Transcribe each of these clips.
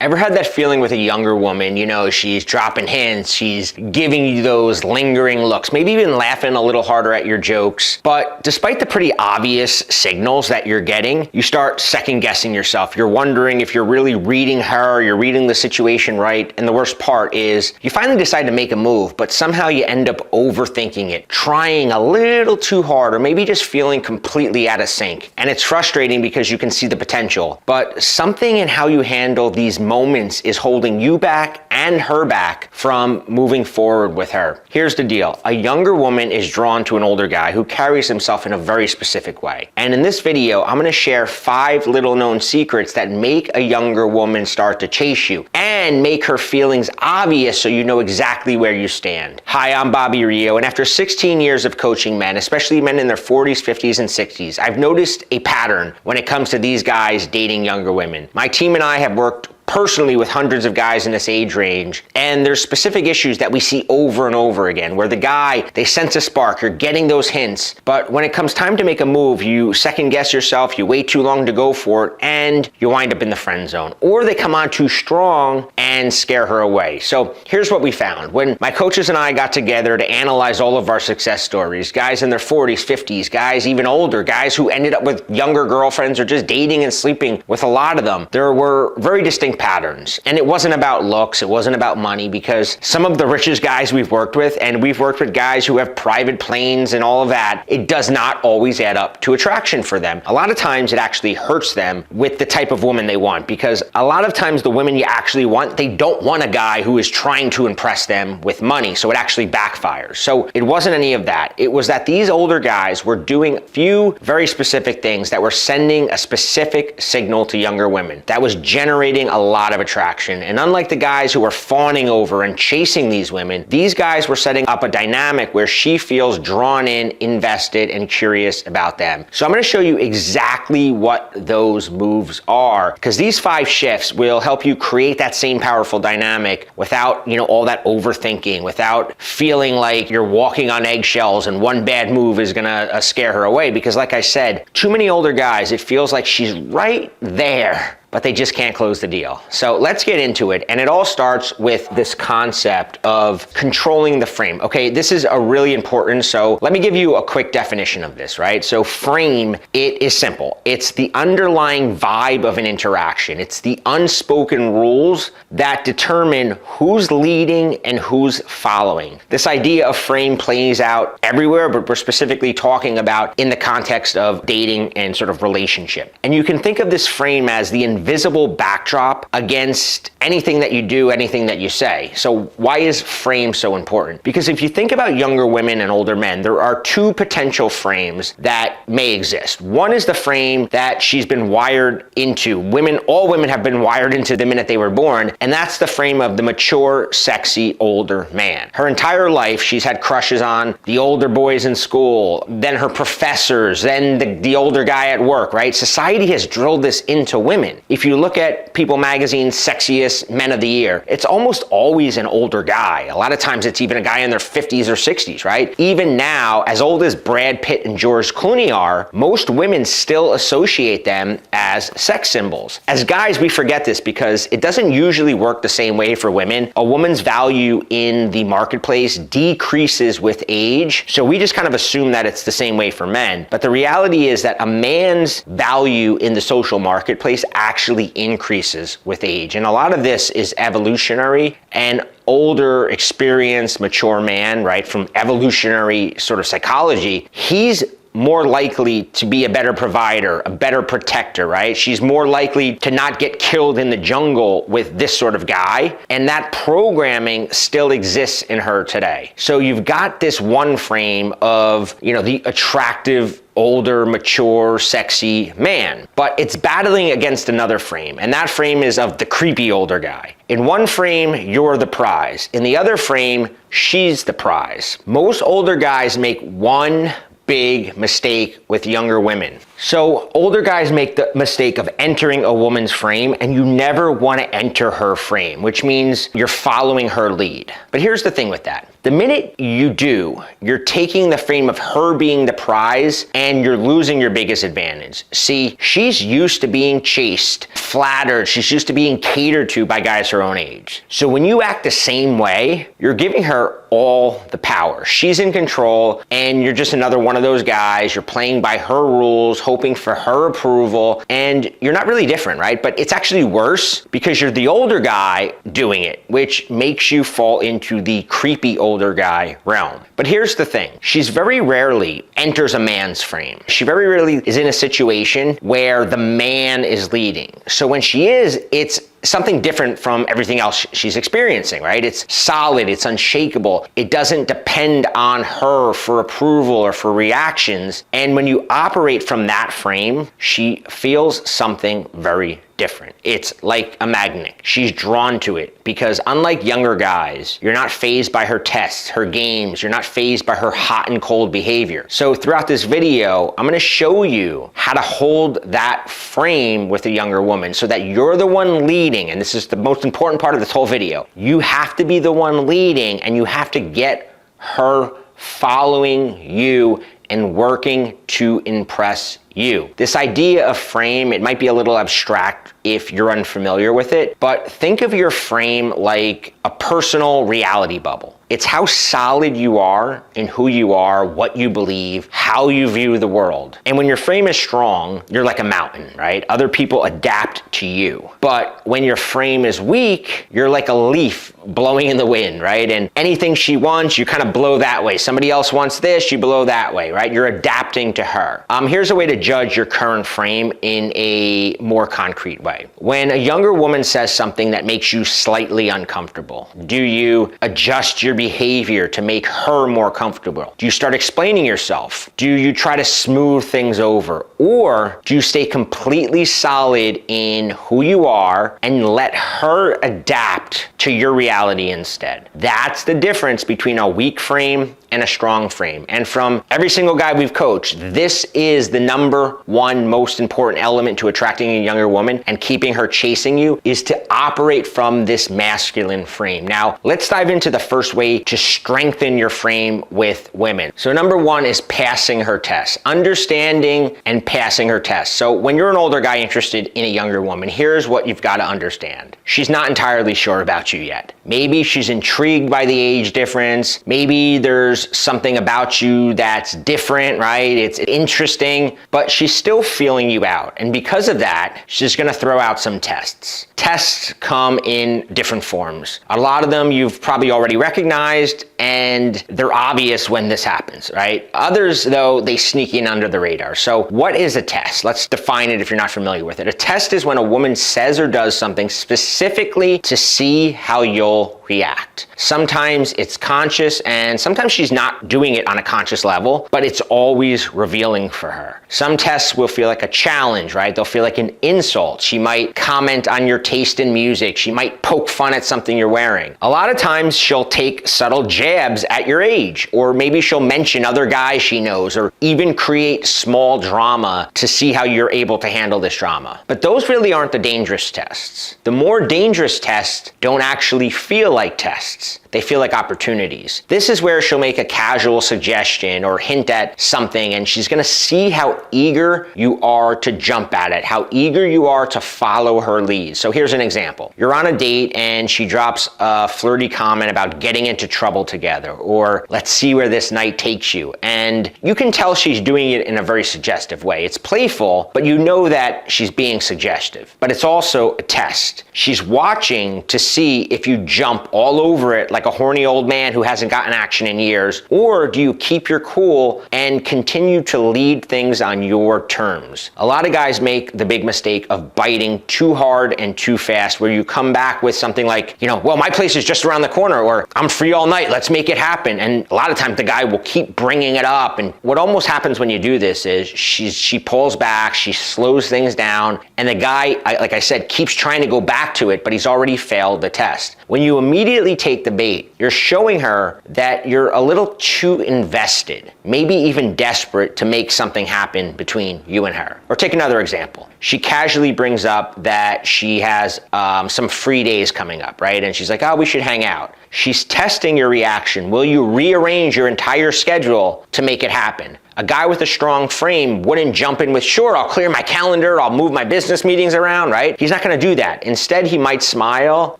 Ever had that feeling with a younger woman? You know, she's dropping hints, she's giving you those lingering looks, maybe even laughing a little harder at your jokes. But despite the pretty obvious signals that you're getting, you start second guessing yourself. You're wondering if you're really reading her, you're reading the situation right. And the worst part is you finally decide to make a move, but somehow you end up overthinking it, trying a little too hard, or maybe just feeling completely out of sync. And it's frustrating because you can see the potential, but something in how you handle these moments is holding you back and her back from moving forward with her. Here's the deal. A younger woman is drawn to an older guy who carries himself in a very specific way. And in this video, I'm gonna share 5 little known secrets that make a younger woman start to chase you and make her feelings obvious so you know exactly where you stand. Hi, I'm Bobby Rio, and after 16 years of coaching men, especially men in their 40s, 50s, and 60s, I've noticed a pattern when it comes to these guys dating younger women. My team and I have worked personally with hundreds of guys in this age range, and there's specific issues that we see over and over again where the guy, they sense a spark, you're getting those hints, but when it comes time to make a move, you second guess yourself, you wait too long to go for it, and you wind up in the friend zone. Or they come on too strong and scare her away. So here's what we found. When my coaches and I got together to analyze all of our success stories, guys in their 40s, 50s, guys even older, guys who ended up with younger girlfriends or just dating and sleeping with a lot of them, there were very distinct patterns. And it wasn't about looks, it wasn't about money, because some of the richest guys we've worked with, and we've worked with guys who have private planes and all of that, it does not always add up to attraction for them. A lot of times it actually hurts them with the type of woman they want, because a lot of times the women you actually want, they don't want a guy who is trying to impress them with money, so it actually backfires. So it wasn't any of that. It was that these older guys were doing a few very specific things that were sending a specific signal to younger women that was generating a lot of attraction. And unlike the guys who were fawning over and chasing these women, these guys were setting up a dynamic where she feels drawn in, invested, and curious about them. So I'm going to show you exactly what those moves are, because these 5 shifts will help you create that same powerful dynamic without, all that overthinking, without feeling like you're walking on eggshells and one bad move is going to scare her away. Because like I said, too many older guys, it feels like she's right there, but they just can't close the deal. So let's get into it. And it all starts with this concept of controlling the frame. Okay, this is a really important, so let me give you a quick definition of this, right? So frame, it is simple. It's the underlying vibe of an interaction. It's the unspoken rules that determine who's leading and who's following. This idea of frame plays out everywhere, but we're specifically talking about in the context of dating and sort of relationship. And you can think of this frame as the invisible backdrop against anything that you do, anything that you say. So why is frame so important? Because if you think about younger women and older men, there are 2 potential frames that may exist. One is the frame that she's been wired into. All women have been wired into the minute they were born, and that's the frame of the mature, sexy, older man. Her entire life, she's had crushes on the older boys in school, then her professors, then the older guy at work, right? Society has drilled this into women. If you look at People Magazine's sexiest men of the year, it's almost always an older guy. A lot of times it's even a guy in their 50s or 60s, right? Even now, as old as Brad Pitt and George Clooney are, most women still associate them as sex symbols. As guys, we forget this because it doesn't usually work the same way for women. A woman's value in the marketplace decreases with age, so we just kind of assume that it's the same way for men. But the reality is that a man's value in the social marketplace actually increases with age. And a lot of this is evolutionary, and older, experienced, mature man, right, from evolutionary sort of psychology, he's more likely to be a better provider, a better protector, right? She's more likely to not get killed in the jungle with this sort of guy. And that programming still exists in her today. So you've got this one frame of, the attractive, older, mature, sexy man, but it's battling against another frame, and that frame is of the creepy older guy. In one frame, you're the prize. In the other frame, she's the prize. Most older guys make one big mistake with younger women. So older guys make the mistake of entering a woman's frame, and you never want to enter her frame, which means you're following her lead. But here's the thing with that. The minute you do, you're taking the frame of her being the prize and you're losing your biggest advantage. See, she's used to being chased, flattered, she's used to being catered to by guys her own age. So when you act the same way, you're giving her all the power. She's in control and you're just another one of those guys. You're playing by her rules, hoping for her approval, and you're not really different, right? But it's actually worse because you're the older guy doing it, which makes you fall into the creepy older guy realm. But here's the thing. She's very rarely enters a man's frame. She very rarely is in a situation where the man is leading. So when she is, it's something different from everything else she's experiencing, right? It's solid, it's unshakable. It doesn't depend on her for approval or for reactions. And when you operate from that frame, she feels something very different. It's like a magnet. She's drawn to it because unlike younger guys, you're not fazed by her tests, her games, you're not fazed by her hot and cold behavior. So throughout this video, I'm gonna show you how to hold that frame with a younger woman so that you're the one leading, and this is the most important part of this whole video. You have to be the one leading and you have to get her following you and working to impress you. This idea of frame, it might be a little abstract if you're unfamiliar with it, but think of your frame like a personal reality bubble. It's how solid you are in who you are, what you believe, how you view the world. And when your frame is strong, you're like a mountain, right? Other people adapt to you. But when your frame is weak, you're like a leaf blowing in the wind, right? And anything she wants, you kind of blow that way. Somebody else wants this, you blow that way, right? You're adapting to her. Here's a way to judge your current frame in a more concrete way. When a younger woman says something that makes you slightly uncomfortable, do you adjust your behavior to make her more comfortable? Do you start explaining yourself? Do you try to smooth things over? Or do you stay completely solid in who you are and let her adapt to your reality instead? That's the difference between a weak frame and a strong frame. And from every single guy we've coached, this is the number one most important element to attracting a younger woman and keeping her chasing you, is to operate from this masculine frame. Now, let's dive into the first way to strengthen your frame with women. So number one is passing her tests, understanding and passing her tests. So when you're an older guy interested in a younger woman, here's what you've got to understand. She's not entirely sure about you yet. Maybe she's intrigued by the age difference. Maybe there's something about you that's different, right? It's interesting, but she's still feeling you out. And because of that, she's gonna throw out some tests. Tests come in different forms. A lot of them you've probably already recognized and they're obvious when this happens, right? Others though, they sneak in under the radar. So what is a test? Let's define it if you're not familiar with it. A test is when a woman says or does something specifically to see how you'll react. Sometimes it's conscious and sometimes she's not doing it on a conscious level, but it's always revealing for her. Some tests will feel like a challenge, right? They'll feel like an insult. She might comment on your taste in music. She might poke fun at something you're wearing. A lot of times she'll take subtle jabs at your age, or maybe she'll mention other guys she knows, or even create small drama to see how you're able to handle this drama. But those really aren't the dangerous tests. The more dangerous tests don't actually feel like tests. They feel like opportunities. This is where she'll make a casual suggestion or hint at something, and she's gonna see how eager you are to jump at it, how eager you are to follow her lead. So here's an example. You're on a date and she drops a flirty comment about getting into trouble together, or let's see where this night takes you. And you can tell she's doing it in a very suggestive way. It's playful, but you know that she's being suggestive. But it's also a test. She's watching to see if you jump all over it like a horny old man who hasn't gotten action in years, or do you keep your cool and continue to lead things on your terms? A lot of guys make the big mistake of biting too hard and too fast, where you come back with something like, well, my place is just around the corner, or I'm free all night, let's make it happen. And a lot of times the guy will keep bringing it up. And what almost happens when you do this is she pulls back, she slows things down, and the guy, like I said, keeps trying to go back to it, but he's already failed the test. When you immediately take the bait date. You're showing her that you're a little too invested, maybe even desperate to make something happen between you and her. Or take another example. She casually brings up that she has some free days coming up, right? And she's like, oh, we should hang out. She's testing your reaction. Will you rearrange your entire schedule to make it happen? A guy with a strong frame wouldn't jump in with, sure, I'll clear my calendar, I'll move my business meetings around, right? He's not gonna do that. Instead, he might smile,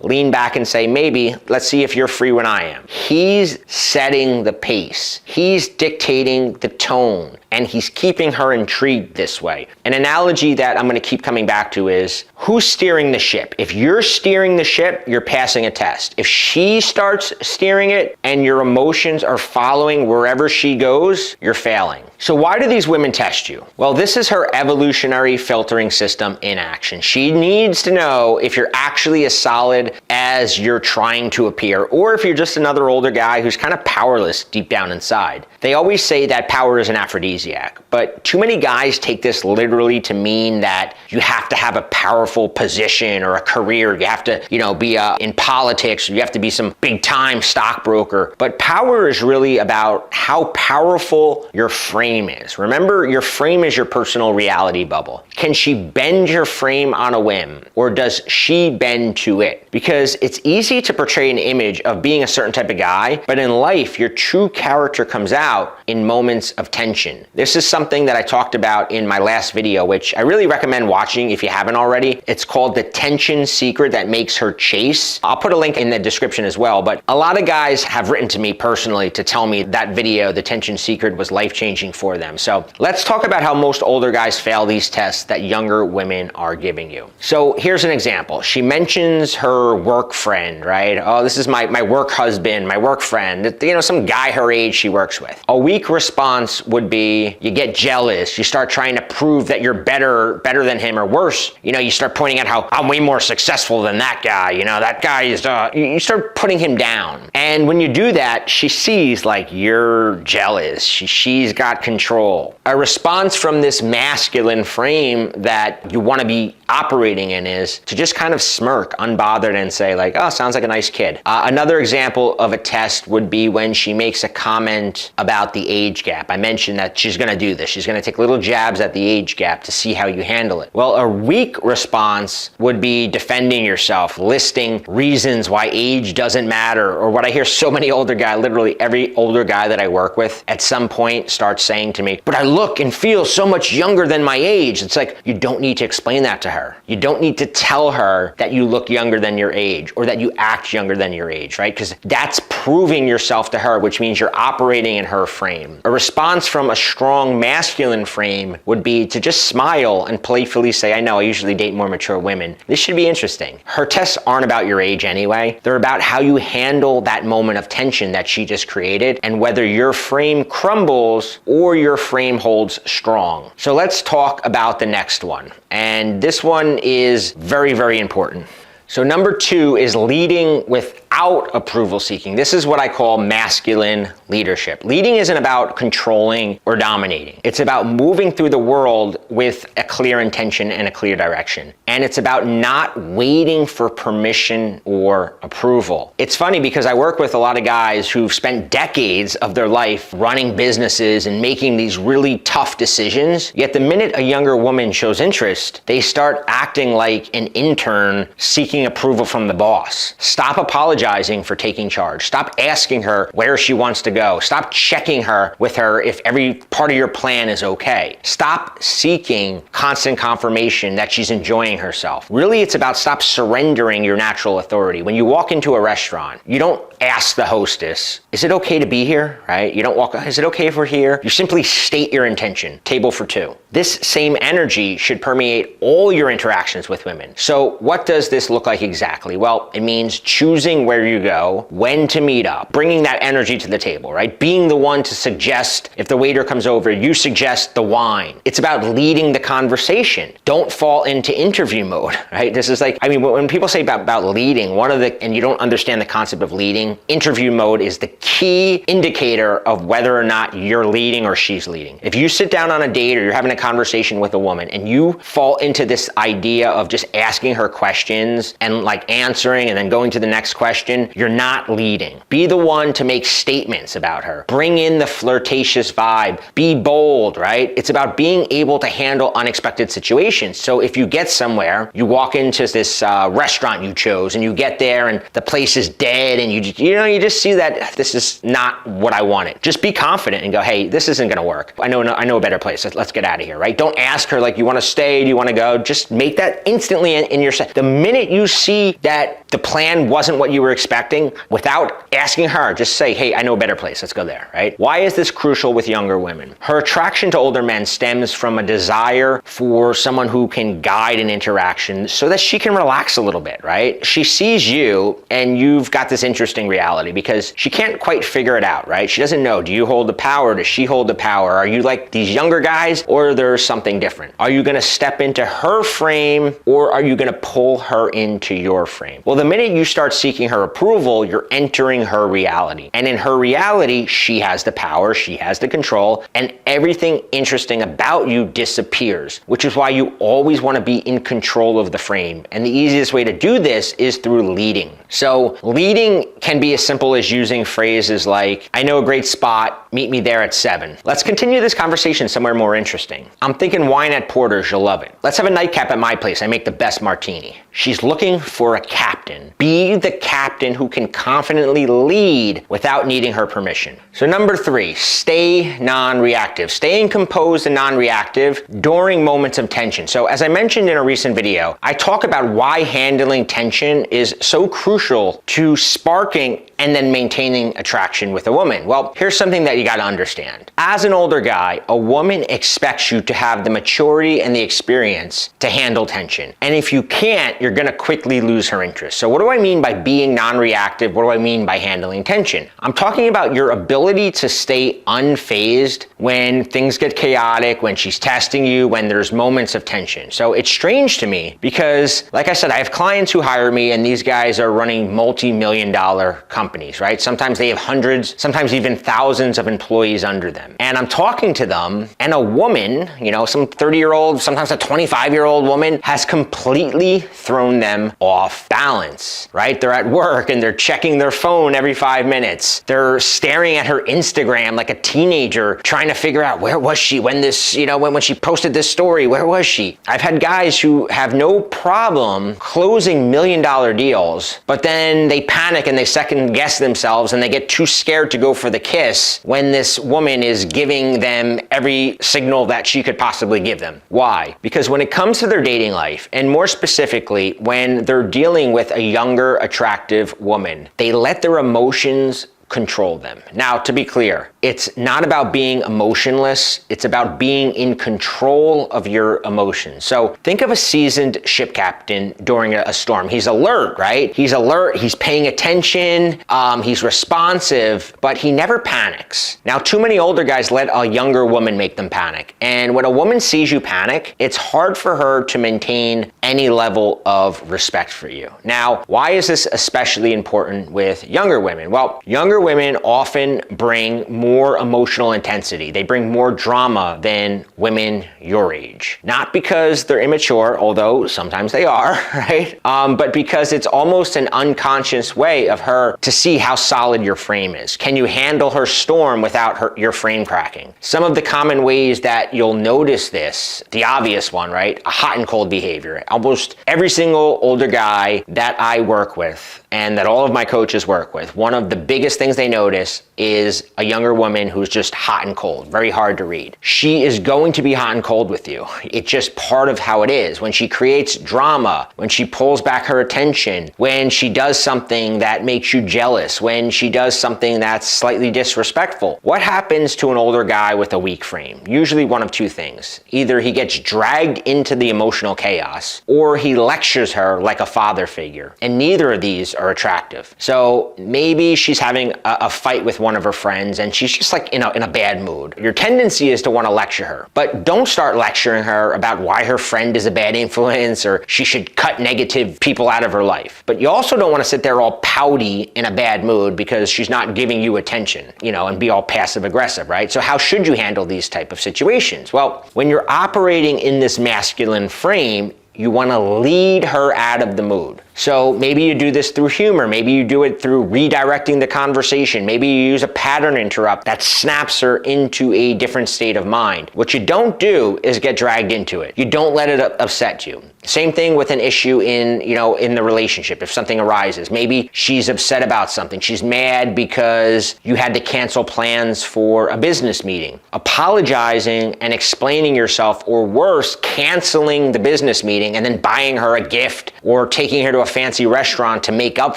lean back and say, maybe, let's see if you're free when I am. He's setting the pace. He's dictating the tone, and he's keeping her intrigued this way. An analogy that I'm gonna keep coming back to is, who's steering the ship? If you're steering the ship, you're passing a test. If she starts steering it and your emotions are following wherever she goes, you're failing. So why do these women test you? Well, this is her evolutionary filtering system in action. She needs to know if you're actually as solid as you're trying to appear, or if you're just another older guy who's kind of powerless deep down inside. They always say that power is an aphrodisiac, but too many guys take this literally to mean that you have to have a powerful position or a career. You have to, be in politics, or you have to be some big time stockbroker. But power is really about how powerful your frame is. Remember, your frame is your personal reality bubble. Can she bend your frame on a whim, or does she bend to it? Because it's easy to portray an image of being a certain type of guy, but in life, your true character comes out in moments of tension. This is something that I talked about in my last video, which I really recommend watching if you haven't already. It's called The Tension Secret That Makes Her Chase. I'll put a link in the description as well, but a lot of guys have written to me personally to tell me that video, The Tension Secret, was life-changing for them. So let's talk about how most older guys fail these tests that younger women are giving you. So here's an example. She mentions her work friend, right? Oh, this is my work husband, my work friend, some guy her age she works with. A weak response would be, you get jealous, you start trying to prove that you're better than him, or worse, you start pointing out how I'm way more successful than that guy, that guy is, you start putting him down. And when you do that, she sees like you're jealous, she's got control. A response from this masculine frame that you want to be operating in is to just kind of smirk, unbothered, and say like, oh, sounds like a nice kid. Another example of a test would be when she makes a comment about the age gap. I mentioned that she's going to do this. She's going to take little jabs at the age gap to see how you handle it. Well, a weak response would be defending yourself, listing reasons why age doesn't matter, or what I hear so many older guys, literally every older guy that I work with at some point starts saying to me, but I look and feel so much younger than my age. It's like, you don't need to explain that to her. You don't need to tell her that you look younger than your age, or that you act younger than your age, right? Because that's proving yourself to her, which means you're operating in her frame. A response from a strong masculine frame would be to just smile and playfully say, I know I usually date more mature women. This should be interesting. Her tests aren't about your age anyway. They're about how you handle that moment of tension that she just created, and whether your frame crumbles or your frame holds strong. So let's talk about the next one. And this one is very, very important. So number 2 is leading without approval seeking. This is what I call masculine leadership. Leading isn't about controlling or dominating. It's about moving through the world with a clear intention and a clear direction. And it's about not waiting for permission or approval. It's funny because I work with a lot of guys who've spent decades of their life running businesses and making these really tough decisions. Yet the minute a younger woman shows interest, they start acting like an intern seeking approval from the boss. Stop apologizing for taking charge. Stop asking her where she wants to go. Stop checking with her if every part of your plan is okay. Stop seeking constant confirmation that she's enjoying herself. Really, it's about stop surrendering your natural authority. When you walk into a restaurant, you don't ask the hostess, is it okay to be here, right? You don't walk, is it okay if we're here? You simply state your intention, table for 2. This same energy should permeate all your interactions with women. So what does this look like exactly? Well, it means choosing where you go, when to meet up, bringing that energy to the table, right? Being the one to suggest, if the waiter comes over, you suggest the wine. It's about leading the conversation. Don't fall into interview mode, right? This is like, when people say about leading, and you don't understand the concept of leading, interview mode is the key indicator of whether or not you're leading or she's leading. If you sit down on a date or you're having a conversation with a woman and you fall into this idea of just asking her questions and like answering and then going to the next question question, you're not leading. Be the one to make statements about her. Bring in the flirtatious vibe. Be bold, right? It's about being able to handle unexpected situations. So if you get somewhere, you walk into this restaurant you chose and you get there and the place is dead and you just see that this is not what I wanted. Just be confident and go, hey, this isn't gonna work. I know a better place. Let's get out of here, right? Don't ask her like, you wanna stay, do you wanna go? Just make that instantly in your set. The minute you see that the plan wasn't what you were expecting, without asking her, just say, hey, I know a better place. Let's go there, right? Why is this crucial with younger women? Her attraction to older men stems from a desire for someone who can guide an interaction so that she can relax a little bit, right? She sees you and you've got this interesting reality because she can't quite figure it out, right? She doesn't know, do you hold the power? Does she hold the power? Are you like these younger guys or there's something different? Are you gonna step into her frame or are you gonna pull her into your frame? Well, the minute you start seeking her approval, you're entering her reality. And in her reality, she has the power, she has the control, and everything interesting about you disappears, which is why you always wanna be in control of the frame. And the easiest way to do this is through leading. So leading can be as simple as using phrases like, I know a great spot, meet me there at 7. Let's continue this conversation somewhere more interesting. I'm thinking wine at Porter's, you'll love it. Let's have a nightcap at my place, I make the best martini. She's looking for a captain. Be the captain who can confidently lead without needing her permission. So number 3, stay non-reactive. Staying composed and non-reactive during moments of tension. So as I mentioned in a recent video, I talk about why handling tension is so crucial to sparking and then maintaining attraction with a woman. Well, here's something that you gotta understand. As an older guy, a woman expects you to have the maturity and the experience to handle tension. And if you can't, you're gonna quickly lose her interest. So what do I mean by being non-reactive? What do I mean by handling tension? I'm talking about your ability to stay unfazed when things get chaotic, when she's testing you, when there's moments of tension. So it's strange to me because, like I said, I have clients who hire me and these guys are running multi-million-dollar companies, right? Sometimes they have hundreds, sometimes even thousands of employees under them. And I'm talking to them and a woman, some 30-year-old, sometimes a 25-year-old woman has completely thrown them off balance, right? They're at work and they're checking their phone every 5 minutes. They're staring at her Instagram like a teenager trying to figure out where was she when this, when she posted this story, where was she? I've had guys who have no problem closing $1 million deals, but then they panic and they second guess themselves and they get too scared to go for the kiss when this woman is giving them every signal that she could possibly give them. Why? Because when it comes to their dating life, and more specifically, when they're dealing with a younger, attractive woman, they let their emotions control them. Now, to be clear, it's not about being emotionless, it's about being in control of your emotions. So think of a seasoned ship captain during a storm. He's alert, right? He's alert, he's paying attention, he's responsive, but he never panics. Now, too many older guys let a younger woman make them panic. And when a woman sees you panic, it's hard for her to maintain any level of respect for you. Now, why is this especially important with younger women? Well, younger women often bring more emotional intensity. They bring more drama than women your age. Not because they're immature, although sometimes they are, right? But because it's almost an unconscious way of her to see how solid your frame is. Can you handle her storm without your frame cracking? Some of the common ways that you'll notice this, the obvious one, right? A hot and cold behavior. Almost every single older guy that I work with and that all of my coaches work with, one of the biggest things they notice is a younger woman who's just hot and cold, very hard to read. She is going to be hot and cold with you. It's just part of how it is. When she creates drama, when she pulls back her attention, when she does something that makes you jealous, when she does something that's slightly disrespectful. What happens to an older guy with a weak frame? Usually one of two things. Either he gets dragged into the emotional chaos, or he lectures her like a father figure. And neither of these are attractive. So maybe she's having a fight with one of her friends and she's just like in a bad mood. Your tendency is to want to lecture her, but don't start lecturing her about why her friend is a bad influence or she should cut negative people out of her life. But you also don't want to sit there all pouty in a bad mood because she's not giving you attention, and be all passive aggressive, right? So how should you handle these type of situations? Well, when you're operating in this masculine frame, you want to lead her out of the mood. So maybe you do this through humor. Maybe you do it through redirecting the conversation. Maybe you use a pattern interrupt that snaps her into a different state of mind. What you don't do is get dragged into it. You don't let it upset you. Same thing with an issue in the relationship. If something arises, maybe she's upset about something. She's mad because you had to cancel plans for a business meeting. Apologizing and explaining yourself, or worse, canceling the business meeting and then buying her a gift or taking her to a fancy restaurant to make up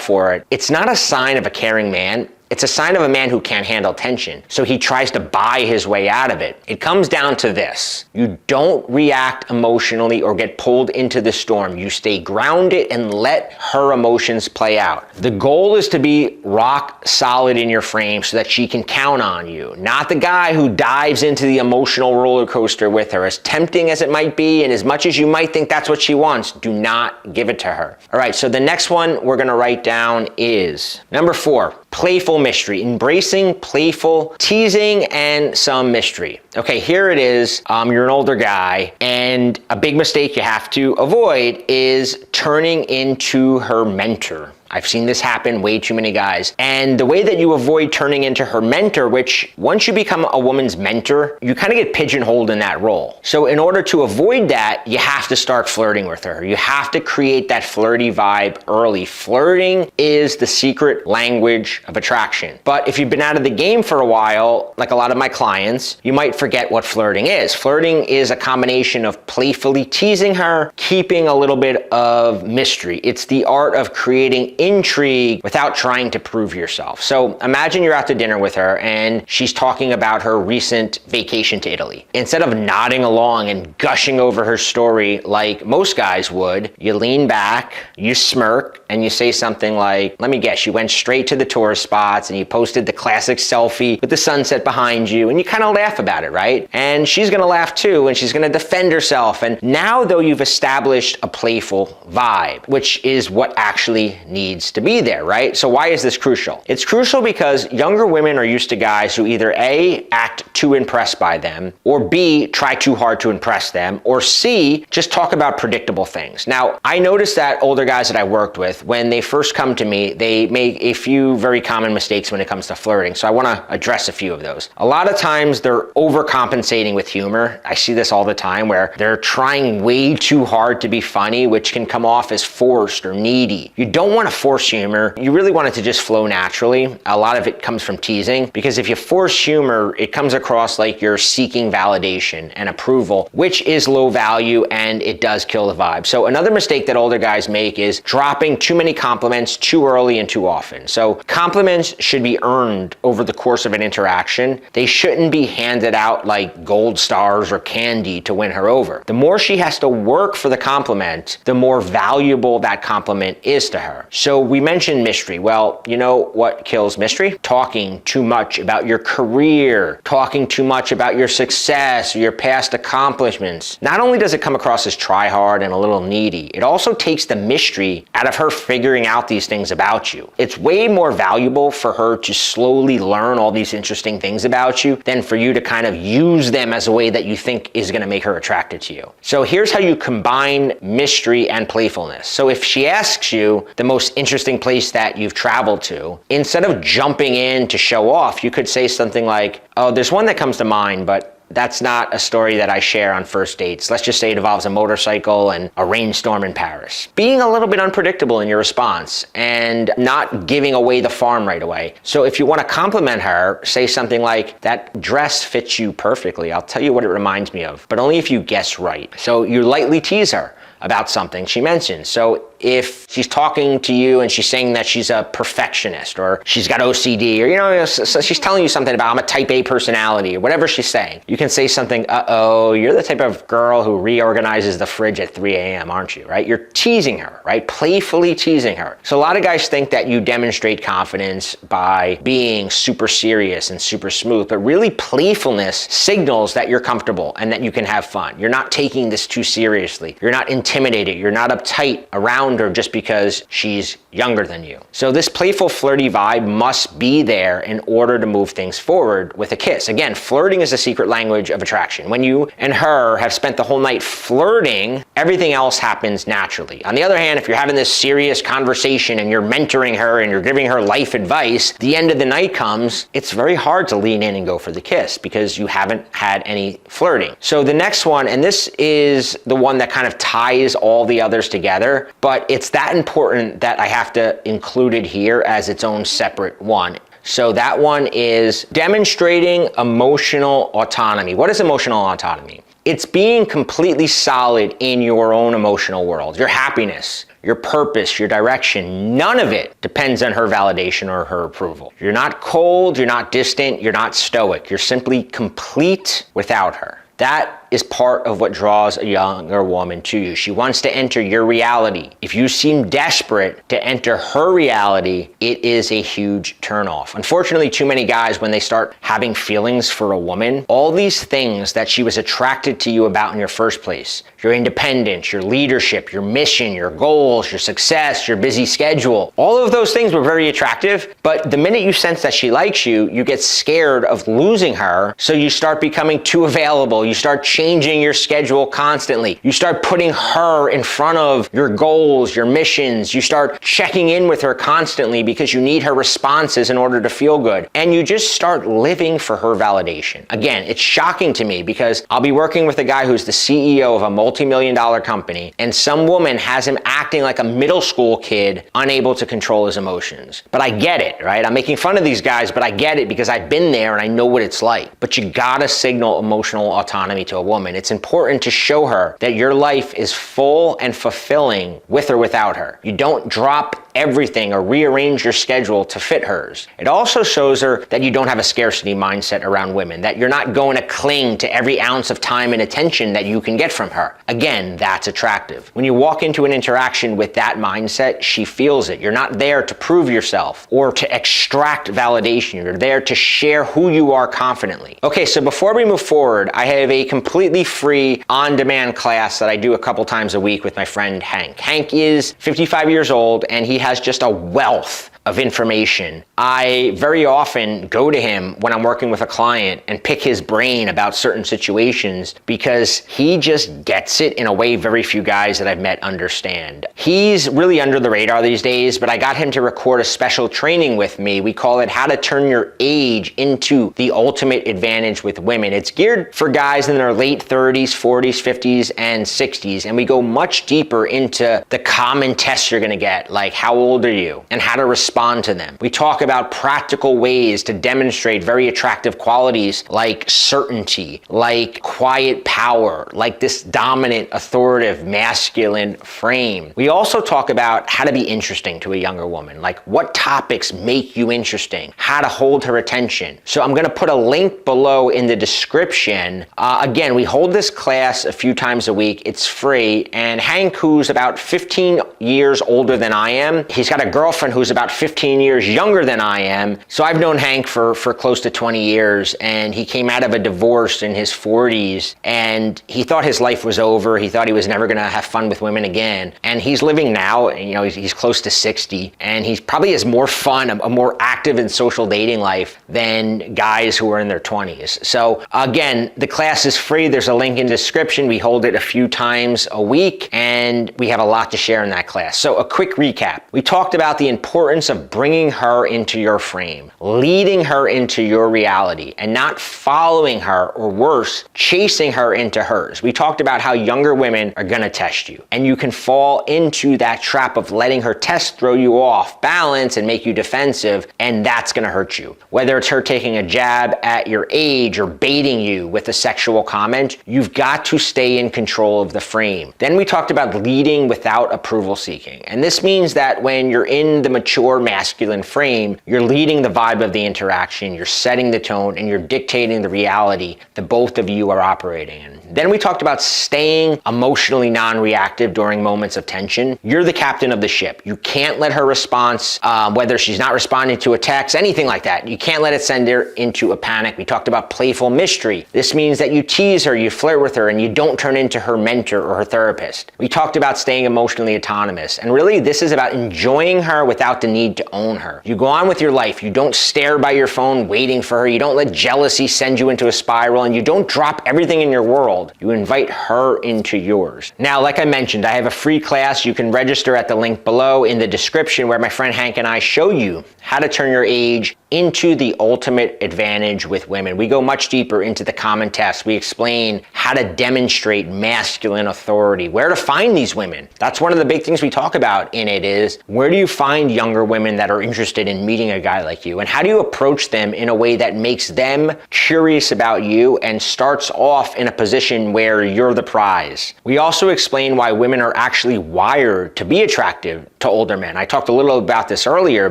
for it. It's not a sign of a caring man. It's a sign of a man who can't handle tension, so he tries to buy his way out of it. It comes down to this. You don't react emotionally or get pulled into the storm. You stay grounded and let her emotions play out. The goal is to be rock solid in your frame so that she can count on you, not the guy who dives into the emotional roller coaster with her. As tempting as it might be, and as much as you might think that's what she wants, do not give it to her. All right, so the next one we're gonna write down is number 4. Playful mystery, embracing playful teasing and some mystery. Okay, here it is. You're an older guy, and a big mistake you have to avoid is turning into her mentor. I've seen this happen way too many guys. And the way that you avoid turning into her mentor, which once you become a woman's mentor, you kind of get pigeonholed in that role. So in order to avoid that, you have to start flirting with her. You have to create that flirty vibe early. Flirting is the secret language of attraction. But if you've been out of the game for a while, like a lot of my clients, you might forget what flirting is. Flirting is a combination of playfully teasing her, keeping a little bit of mystery. It's the art of creating intrigue without trying to prove yourself. So imagine you're out to dinner with her and she's talking about her recent vacation to Italy. Instead of nodding along and gushing over her story like most guys would, you lean back, you smirk, and you say something like, let me guess, you went straight to the tourist spots and you posted the classic selfie with the sunset behind you, and you kind of laugh about it, right? And she's gonna laugh too, and she's gonna defend herself. And now though, you've established a playful vibe, which is what actually needs to be there, right? So why is this crucial? It's crucial because younger women are used to guys who either A, act too impressed by them, or B, try too hard to impress them, or C, just talk about predictable things. Now, I noticed that older guys that I worked with, when they first come to me, they make a few very common mistakes when it comes to flirting. So I want to address a few of those. A lot of times they're overcompensating with humor. I see this all the time where they're trying way too hard to be funny, which can come off as forced or needy. You don't want to force humor. You really want it to just flow naturally. A lot of it comes from teasing, because if you force humor, it comes across like you're seeking validation and approval, which is low value and it does kill the vibe. So another mistake that older guys make is dropping too many compliments too early and too often. So compliments should be earned over the course of an interaction. They shouldn't be handed out like gold stars or candy to win her over. The more she has to work for the compliment, the more valuable that compliment is to her. So we mentioned mystery. Well, you know what kills mystery? Talking too much about your career, talking too much about your success, your past accomplishments. Not only does it come across as try hard and a little needy, it also takes the mystery out of her figuring out these things about you. It's way more valuable for her to slowly learn all these interesting things about you than for you to kind of use them as a way that you think is going to make her attracted to you. So here's how you combine mystery and playfulness. So if she asks you the most interesting place that you've traveled to, instead of jumping in to show off, you could say something like, oh, there's one that comes to mind, but that's not a story that I share on first dates. Let's just say it involves a motorcycle and a rainstorm in Paris. Being a little bit unpredictable in your response and not giving away the farm right away. So if you want to compliment her, say something like, that dress fits you perfectly. I'll tell you what it reminds me of, but only if you guess right. So you lightly tease her about something she mentioned. So if she's talking to you and she's saying that she's a perfectionist or she's got OCD, or so she's telling you something about I'm a type A personality or whatever she's saying, you can say something, uh-oh, you're the type of girl who reorganizes the fridge at 3 a.m., aren't you, right? You're teasing her, right? Playfully teasing her. So a lot of guys think that you demonstrate confidence by being super serious and super smooth, but really playfulness signals that you're comfortable and that you can have fun. You're not taking this too seriously. You're not intimidated intimidated. You're not uptight around her just because she's younger than you. So this playful, flirty vibe must be there in order to move things forward with a kiss. Again, flirting is the secret language of attraction. When you and her have spent the whole night flirting, everything else happens naturally. On the other hand, if you're having this serious conversation and you're mentoring her and you're giving her life advice, the end of the night comes, it's very hard to lean in and go for the kiss because you haven't had any flirting. So the next one, and this is the one that kind of ties all the others together, but it's that important that I have to include it here as its own separate one. So that one is demonstrating emotional autonomy. What is emotional autonomy? It's being completely solid in your own emotional world, your happiness, your purpose, your direction. None of it depends on her validation or her approval. You're not cold, you're not distant, you're not stoic. You're simply complete without her. That is part of what draws a younger woman to you. She wants to enter your reality. If you seem desperate to enter her reality, it is a huge turnoff. Unfortunately, too many guys, when they start having feelings for a woman, all these things that she was attracted to you about in your first place, your independence, your leadership, your mission, your goals, your success, your busy schedule, all of those things were very attractive, but the minute you sense that she likes you, you get scared of losing her, so you start becoming too available. You start changing your schedule constantly. You start putting her in front of your goals, your missions. You start checking in with her constantly because you need her responses in order to feel good. And you just start living for her validation. Again, it's shocking to me because I'll be working with a guy who's the CEO of a multi-million-dollar company, and some woman has him acting like a middle school kid, unable to control his emotions. But I get it, right? I'm making fun of these guys, but I get it because I've been there and I know what it's like. But you gotta signal emotional autonomy to a woman. It's important to show her that your life is full and fulfilling with or without her. You don't drop everything or rearrange your schedule to fit hers. It also shows her that you don't have a scarcity mindset around women, that you're not going to cling to every ounce of time and attention that you can get from her. Again, that's attractive. When you walk into an interaction with that mindset, she feels it. You're not there to prove yourself or to extract validation. You're there to share who you are confidently. Okay, so before we move forward, I have a completely free on-demand class that I do a couple times a week with my friend Hank. Hank is 55 years old and he has just a wealth of information. I very often go to him when I'm working with a client and pick his brain about certain situations because he just gets it in a way very few guys that I've met understand. He's really under the radar these days, but I got him to record a special training with me. We call it How to Turn Your Age into the Ultimate Advantage with Women. It's geared for guys in their late 30s, 40s, 50s, and 60s, and we go much deeper into the common tests you're gonna get, like how old are you, and how to respond to them. We talk about practical ways to demonstrate very attractive qualities like certainty, like quiet power, like this dominant, authoritative, masculine frame. We also talk about how to be interesting to a younger woman, like what topics make you interesting, how to hold her attention. So I'm gonna put a link below in the description. Again, we hold this class a few times a week. It's free, and Hank, who's about 15 years older than I am, he's got a girlfriend who's about 15 years younger than I am. So I've known Hank for close to 20 years, and he came out of a divorce in his 40s, and he thought his life was over. He thought he was never gonna have fun with women again. And he's living now, and, you know, he's close to 60, and he probably has more fun, a more active and social dating life than guys who are in their 20s. So again, the class is free. There's a link in the description. We hold it a few times a week, and we have a lot to share in that class. So a quick recap. We talked about the importance of bringing her into your frame, leading her into your reality, and not following her, or worse, chasing her into hers. We talked about how younger women are gonna test you, and you can fall into that trap of letting her test throw you off balance and make you defensive, and that's gonna hurt you. Whether it's her taking a jab at your age or baiting you with a sexual comment, you've got to stay in control of the frame. Then we talked about leading without approval seeking, and this means that when you're in the mature masculine frame, you're leading the vibe of the interaction, you're setting the tone, and you're dictating the reality that both of you are operating in. Then we talked about staying emotionally non-reactive during moments of tension. You're the captain of the ship. You can't let her response, whether she's not responding to a text, anything like that, you can't let it send her into a panic. We talked about playful mystery. This means that you tease her, you flirt with her, and you don't turn into her mentor or her therapist. We talked about staying emotionally autonomous, and really this is about enjoying her without the need to own her. You go on with your life. You don't stare by your phone waiting for her. You don't let jealousy send you into a spiral, and you don't drop everything in your world. You invite her into yours. Now, like I mentioned, I have a free class. You can register at the link below in the description where my friend Hank and I show you how to turn your age into the ultimate advantage with women. We go much deeper into the common tests. We explain how to demonstrate masculine authority, where to find these women. That's one of the big things we talk about in it is, where do you find younger women that are interested in meeting a guy like you? And how do you approach them in a way that makes them curious about you and starts off in a position where you're the prize? We also explain why women are actually wired to be attractive to older men. I talked a little about this earlier,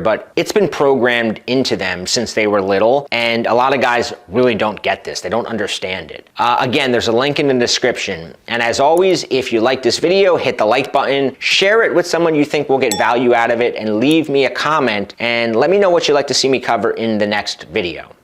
but it's been programmed into them since they were little, and a lot of guys really don't get this. They don't understand it. Again, there's a link in the description. And as always, if you like this video, hit the like button, share it with someone you think will get value out of it, and leave me a comment and let me know what you'd like to see me cover in the next video.